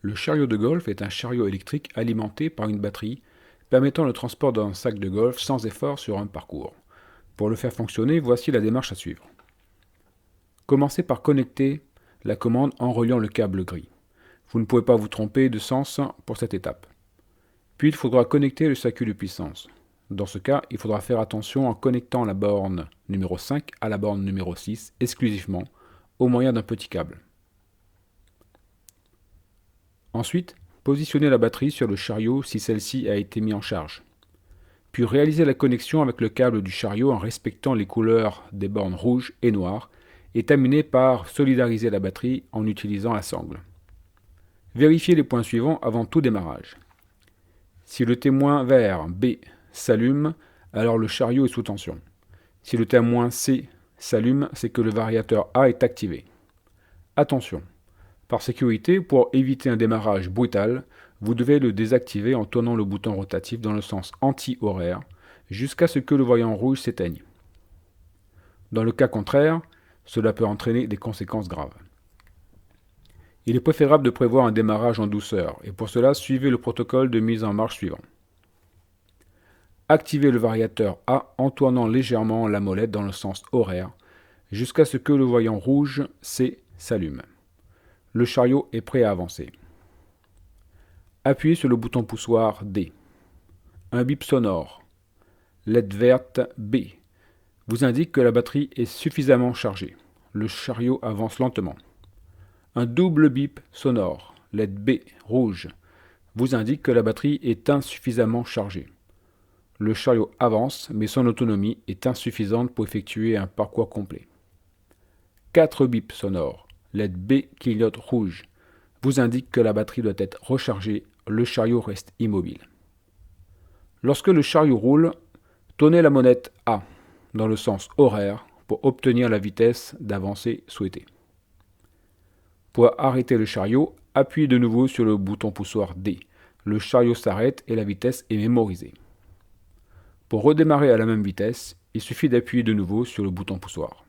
Le chariot de golf est un chariot électrique alimenté par une batterie permettant le transport d'un sac de golf sans effort sur un parcours. Pour le faire fonctionner, voici la démarche à suivre. Commencez par connecter la commande en reliant le câble gris. Vous ne pouvez pas vous tromper de sens pour cette étape. Puis il faudra connecter le circuit de puissance. Dans ce cas, il faudra faire attention en connectant la borne numéro 5 à la borne numéro 6 exclusivement au moyen d'un petit câble. Ensuite, positionnez la batterie sur le chariot si celle-ci a été mise en charge. Puis réalisez la connexion avec le câble du chariot en respectant les couleurs des bornes rouges et noires et terminez par solidariser la batterie en utilisant la sangle. Vérifiez les points suivants avant tout démarrage. Si le témoin vert B s'allume, alors le chariot est sous tension. Si le témoin C s'allume, c'est que le variateur A est activé. Attention, par sécurité, pour éviter un démarrage brutal, vous devez le désactiver en tournant le bouton rotatif dans le sens anti-horaire jusqu'à ce que le voyant rouge s'éteigne. Dans le cas contraire, cela peut entraîner des conséquences graves. Il est préférable de prévoir un démarrage en douceur et pour cela, suivez le protocole de mise en marche suivant. Activez le variateur A en tournant légèrement la molette dans le sens horaire jusqu'à ce que le voyant rouge C s'allume. Le chariot est prêt à avancer. Appuyez sur le bouton poussoir D. Un bip sonore, LED verte B, vous indique que la batterie est suffisamment chargée. Le chariot avance lentement. Un double bip sonore, LED B rouge, vous indique que la batterie est insuffisamment chargée. Le chariot avance, mais son autonomie est insuffisante pour effectuer un parcours complet. 4 bips sonores, LED B clignote rouge, vous indique que la batterie doit être rechargée, le chariot reste immobile. Lorsque le chariot roule, tournez la monette A dans le sens horaire pour obtenir la vitesse d'avancée souhaitée. Pour arrêter le chariot, appuyez de nouveau sur le bouton poussoir D. Le chariot s'arrête et la vitesse est mémorisée. Pour redémarrer à la même vitesse, il suffit d'appuyer de nouveau sur le bouton poussoir.